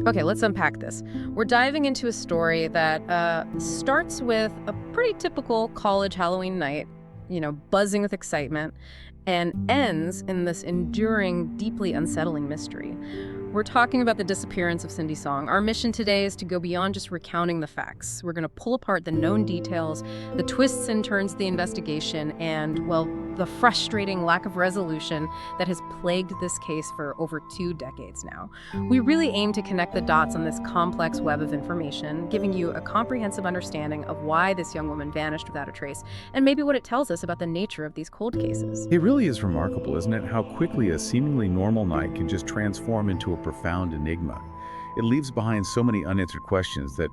Okay, let's unpack this. We're diving into a story that starts with a pretty typical college Halloween night, buzzing with excitement, and ends in this enduring, deeply unsettling mystery. We're talking about the disappearance of Cindy Song. Our mission today is to go beyond just recounting the facts. We're going to pull apart the known details, the twists and turns of the investigation, and, well, the frustrating lack of resolution that has plagued this case for over 2 decades now. We really aim to connect the dots on this complex web of information, giving you a comprehensive understanding of why this young woman vanished without a trace, and maybe what it tells us about the nature of these cold cases. It really is remarkable, isn't it, how quickly a seemingly normal night can just transform into a profound enigma. It leaves behind so many unanswered questions that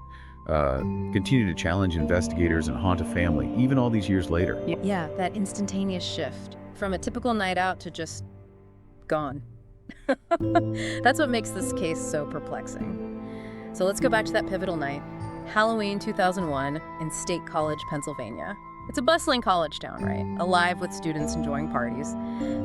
continue to challenge investigators and haunt a family, even all these years later. Yeah, that instantaneous shift from a typical night out to just gone. That's what makes this case so perplexing. So let's go back to that pivotal night, Halloween 2001 in State College, Pennsylvania. It's a bustling college town, right? Alive with students enjoying parties.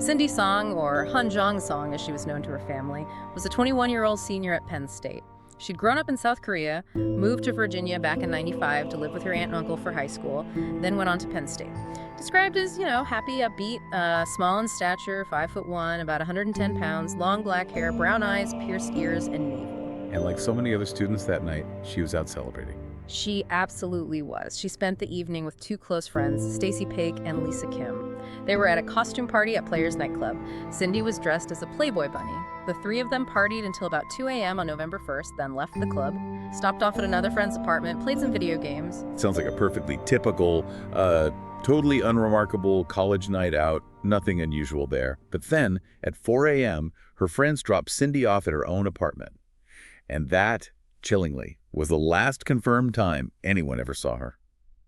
Cindy Song, or Han Zhang Song as she was known to her family, was a 21-year-old senior at Penn State. She'd grown up in South Korea, moved to Virginia back in '95 to live with her aunt and uncle for high school, then went on to Penn State. Described as, happy, upbeat, small in stature, 5'1", about 110 pounds, long black hair, brown eyes, pierced ears, and navel. And like so many other students that night, she was out celebrating. She absolutely was. She spent the evening with 2 close friends, Stacy Paik and Lisa Kim. They were at a costume party at Players Nightclub. Cindy was dressed as a Playboy bunny. The 3 of them partied until about 2 a.m. on November 1st, then left the club, stopped off at another friend's apartment, played some video games. Sounds like a perfectly typical, totally unremarkable college night out. Nothing unusual there. But then, at 4 a.m., her friends dropped Cindy off at her own apartment. And that, chillingly, was the last confirmed time anyone ever saw her.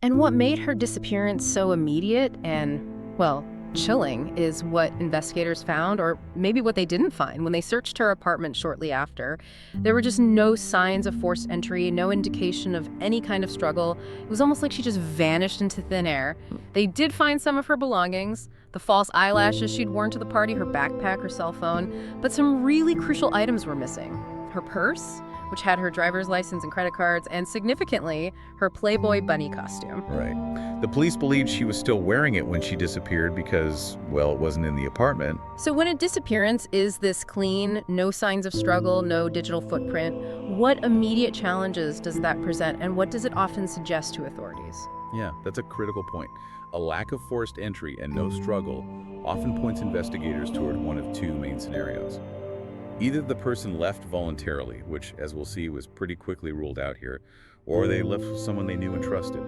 And what made her disappearance so immediate and, well, chilling is what investigators found, or maybe what they didn't find. When they searched her apartment shortly after, there were just no signs of forced entry, no indication of any kind of struggle. It was almost like she just vanished into thin air. They did find some of her belongings, the false eyelashes she'd worn to the party, her backpack, her cell phone, but some really crucial items were missing. Her purse, which had her driver's license and credit cards, and significantly, her Playboy bunny costume. Right. The police believed she was still wearing it when she disappeared because, well, it wasn't in the apartment. So when a disappearance is this clean, no signs of struggle, no digital footprint, what immediate challenges does that present, and what does it often suggest to authorities? Yeah, that's a critical point. A lack of forced entry and no struggle often points investigators toward one of 2 main scenarios. Either the person left voluntarily, which, as we'll see, was pretty quickly ruled out here, or they left with someone they knew and trusted.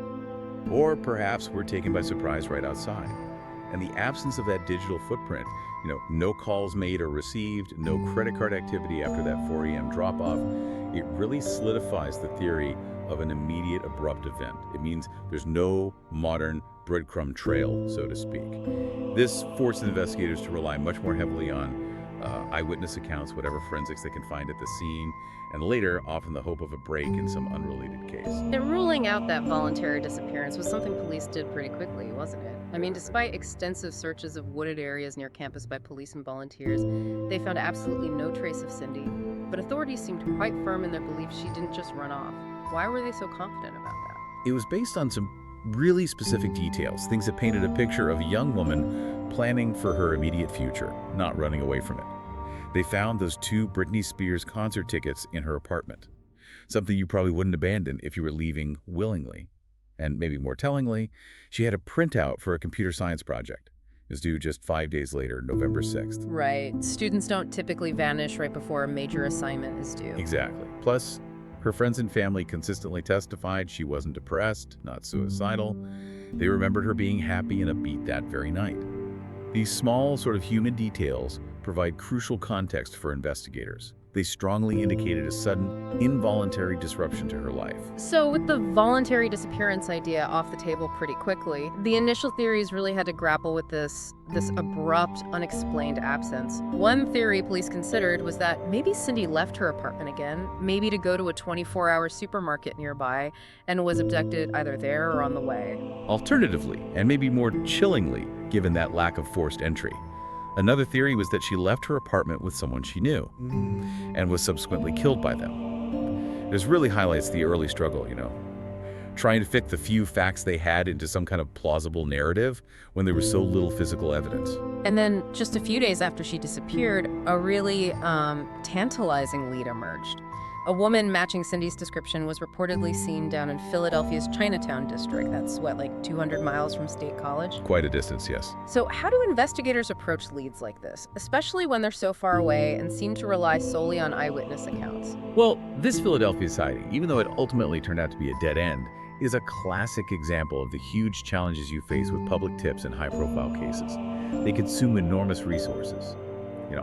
Or perhaps were taken by surprise right outside. And the absence of that digital footprint, no calls made or received, no credit card activity after that 4 a.m. drop-off, it really solidifies the theory of an immediate abrupt event. It means there's no modern breadcrumb trail, so to speak. This forces investigators to rely much more heavily on eyewitness accounts, whatever forensics they can find at the scene, and later, often the hope of a break in some unrelated case. And ruling out that voluntary disappearance was something police did pretty quickly, wasn't it? I mean, despite extensive searches of wooded areas near campus by police and volunteers, they found absolutely no trace of Cindy. But authorities seemed quite firm in their belief she didn't just run off. Why were they so confident about that? It was based on some really specific details, things that painted a picture of a young woman planning for her immediate future, not running away from it. They found those 2 Britney Spears concert tickets in her apartment, something you probably wouldn't abandon if you were leaving willingly. And maybe more tellingly, she had a printout for a computer science project. It was due just 5 days later, November 6th. Right. Students don't typically vanish right before a major assignment is due. Exactly. Plus, her friends and family consistently testified she wasn't depressed, not suicidal. They remembered her being happy and upbeat that very night. These small, sort of human details provide crucial context for investigators. They strongly indicated a sudden, involuntary disruption to her life. So with the voluntary disappearance idea off the table pretty quickly, the initial theories really had to grapple with this abrupt, unexplained absence. One theory police considered was that maybe Cindy left her apartment again, maybe to go to a 24-hour supermarket nearby, and was abducted either there or on the way. Alternatively, and maybe more chillingly, given that lack of forced entry, another theory was that she left her apartment with someone she knew and was subsequently killed by them. This really highlights the early struggle, trying to fit the few facts they had into some kind of plausible narrative when there was so little physical evidence. And then just a few days after she disappeared, a really tantalizing lead emerged. A woman matching Cindy's description was reportedly seen down in Philadelphia's Chinatown district. That's, like 200 miles from State College? Quite a distance, yes. So how do investigators approach leads like this, especially when they're so far away and seem to rely solely on eyewitness accounts? Well, this Philadelphia sighting, even though it ultimately turned out to be a dead end, is a classic example of the huge challenges you face with public tips in high-profile cases. They consume enormous resources.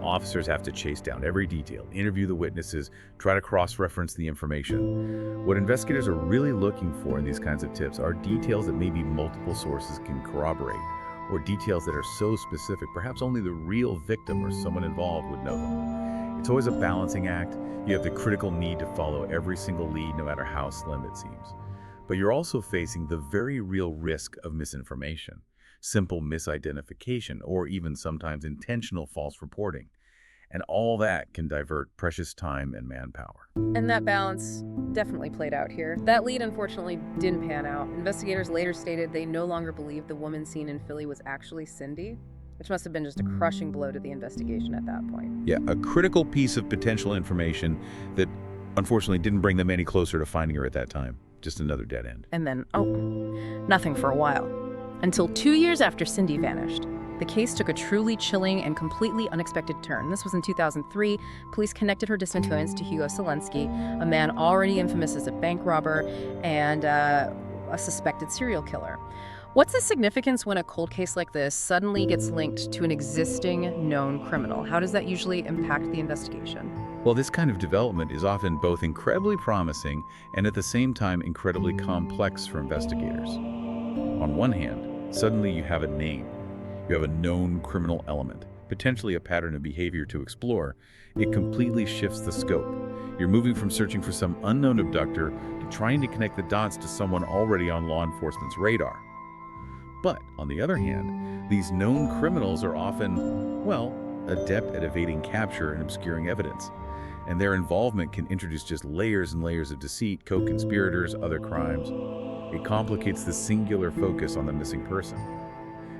Officers have to chase down every detail, interview the witnesses, try to cross-reference the information. What investigators are really looking for in these kinds of tips are details that maybe multiple sources can corroborate, or details that are so specific perhaps only the real victim or someone involved would know them. It's always a balancing act. You have the critical need to follow every single lead, no matter how slim it seems. But you're also facing the very real risk of misinformation, simple misidentification, or even sometimes intentional false reporting. And all that can divert precious time and manpower. And that balance definitely played out here. That lead unfortunately didn't pan out. Investigators later stated they no longer believed the woman seen in Philly was actually Cindy, which must have been just a crushing blow to the investigation at that point. Yeah, a critical piece of potential information that unfortunately didn't bring them any closer to finding her at that time. Just another dead end. And then, nothing for a while. Until 2 years after Cindy vanished, the case took a truly chilling and completely unexpected turn. This was in 2003. Police connected her disappearance to Hugo Selensky, a man already infamous as a bank robber and a suspected serial killer. What's the significance when a cold case like this suddenly gets linked to an existing known criminal? How does that usually impact the investigation? Well, this kind of development is often both incredibly promising and at the same time incredibly complex for investigators. On one hand, suddenly you have a name. You have a known criminal element, potentially a pattern of behavior to explore. It completely shifts the scope. You're moving from searching for some unknown abductor to trying to connect the dots to someone already on law enforcement's radar. But, on the other hand, these known criminals are often, adept at evading capture and obscuring evidence. And their involvement can introduce just layers and layers of deceit, co-conspirators, other crimes. It complicates the singular focus on the missing person.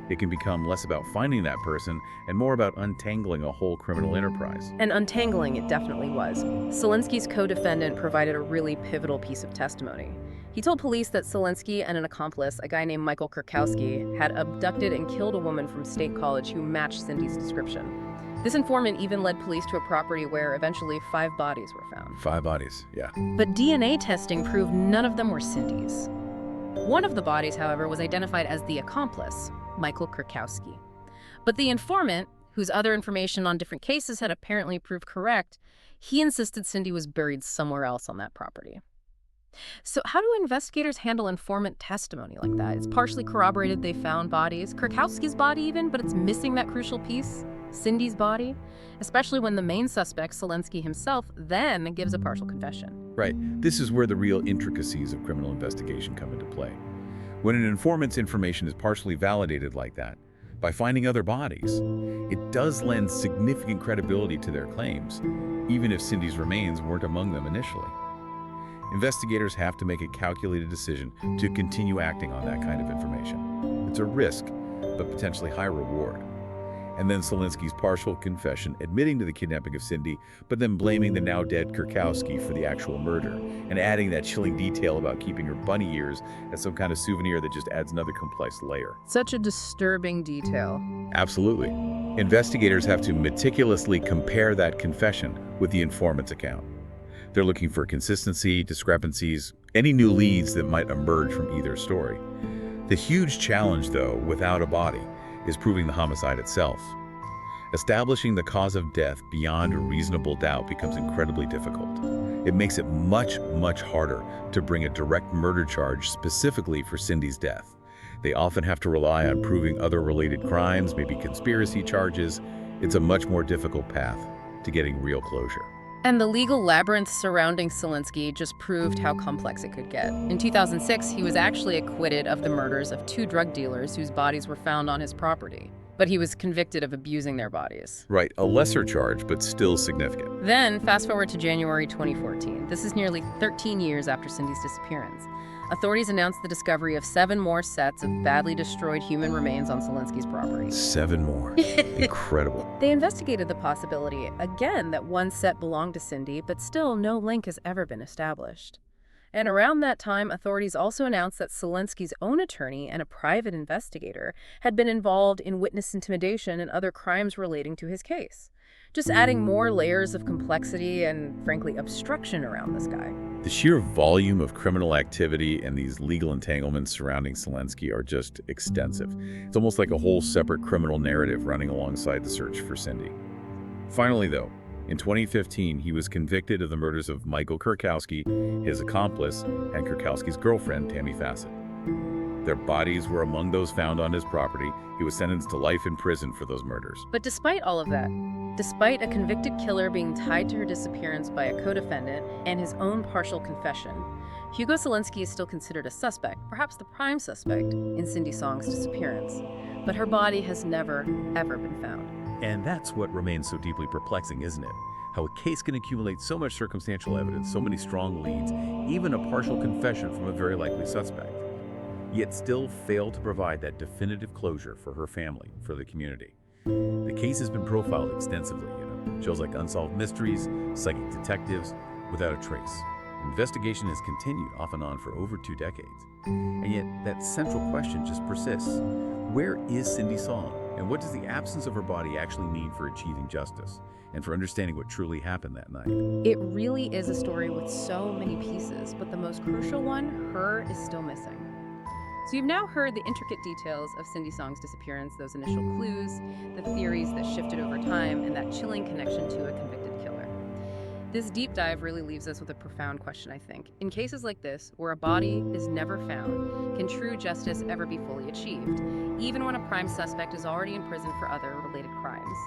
It can become less about finding that person and more about untangling a whole criminal enterprise. And untangling it definitely was. Selensky's co-defendant provided a really pivotal piece of testimony. He told police that Selensky and an accomplice, a guy named Michael Kurkowski, had abducted and killed a woman from State College who matched Cindy's description. This informant even led police to a property where eventually 5 bodies were found. 5 bodies, yeah. But DNA testing proved none of them were Cindy's. One of the bodies, however, was identified as the accomplice, Michael Kurkowski. But the informant, whose other information on different cases had apparently proved correct, he insisted Cindy was buried somewhere else on that property. So how do investigators handle informant testimony like that? It's partially corroborated they found bodies, Kurkowski's body even, but it's missing that crucial piece, Cindy's body, especially when the main suspect, Selensky himself, then gives a partial confession. Right. This is where the real intricacies of criminal investigation come into play. When an informant's information is partially validated like that, by finding other bodies, it does lend significant credibility to their claims, even if Cindy's remains weren't among them initially. Investigators have to make a calculated decision to continue acting on that kind of information. It's a risk, but potentially high reward. And then Selensky's partial confession, admitting to the kidnapping of Cindy, but then blaming the now-dead Kurkowski for the actual murder, and adding that chilling detail about keeping her bunny ears as some kind of souvenir that just adds another complex layer. Such a disturbing detail. Absolutely. Investigators have to meticulously compare that confession with the informant's account. They're looking for consistency, discrepancies, any new leads that might emerge from either story. The huge challenge, though, without a body, is proving the homicide itself. Establishing the cause of death beyond a reasonable doubt becomes incredibly difficult. It makes it much, much harder to bring a direct murder charge specifically for Cindy's death. They often have to rely on proving other related crimes, maybe conspiracy charges. It's a much more difficult path to getting real closure. And the legal labyrinth surrounding Selensky just proved how complex it could get. In 2006, he was actually acquitted of the murders of 2 drug dealers whose bodies were found on his property. But he was convicted of abusing their bodies. Right, a lesser charge, but still significant. Then, fast forward to January 2014. This is nearly 13 years after Cindy's disappearance. Authorities announced the discovery of 7 more sets of badly destroyed human remains on Selensky's property. 7 more. Incredible. They investigated the possibility, again, that one set belonged to Cindy, but still no link has ever been established. And around that time, authorities also announced that Selensky's own attorney and a private investigator had been involved in witness intimidation and other crimes relating to his case, just adding more layers of complexity and, frankly, obstruction around this guy. The sheer volume of criminal activity and these legal entanglements surrounding Selensky are just extensive. It's almost like a whole separate criminal narrative running alongside the search for Cindy. Finally, though, in 2015, he was convicted of the murders of Michael Kurkowski, his accomplice, and Kurkowski's girlfriend, Tammy Fassett. Their bodies were among those found on his property. He was sentenced to life in prison for those murders. But despite all of that, despite a convicted killer being tied to her disappearance by a co-defendant and his own partial confession, Hugo Selensky is still considered a suspect, perhaps the prime suspect, in Cindy Song's disappearance. But her body has never, ever been found. And that's what remains so deeply perplexing, isn't it? How a case can accumulate so much circumstantial evidence, so many strong leads, even a partial confession from a very likely suspect, yet still fail to provide that definitive closure for her family, for the community. The case has been profiled extensively, shows like Unsolved Mysteries, Psychic Detectives, without a trace. Investigation has continued off and on for over 2 decades. And yet, that central question just persists. Where is Cindy Song? And what does the absence of her body actually mean for achieving justice and for understanding what truly happened that night? It really is a story with so many pieces, but the most crucial one, her, is still missing. So you've now heard the intricate details of Cindy Song's disappearance, those initial clues, the theories that shifted over time, and that chilling connection to a convicted killer. This deep dive really leaves us with a profound question, I think. In cases like this, where a body is never found, can true justice ever be fully achieved, even when a prime suspect is already in prison for other related crimes?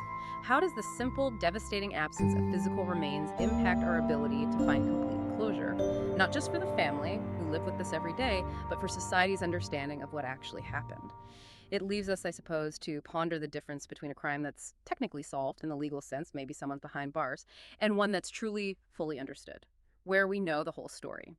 How does the simple, devastating absence of physical remains impact our ability to find complete closure? Not just for the family, who live with this every day, but for society's understanding of what actually happened. It leaves us, I suppose, to ponder the difference between a crime that's technically solved in the legal sense, maybe someone's behind bars, and one that's truly fully understood, where we know the whole story.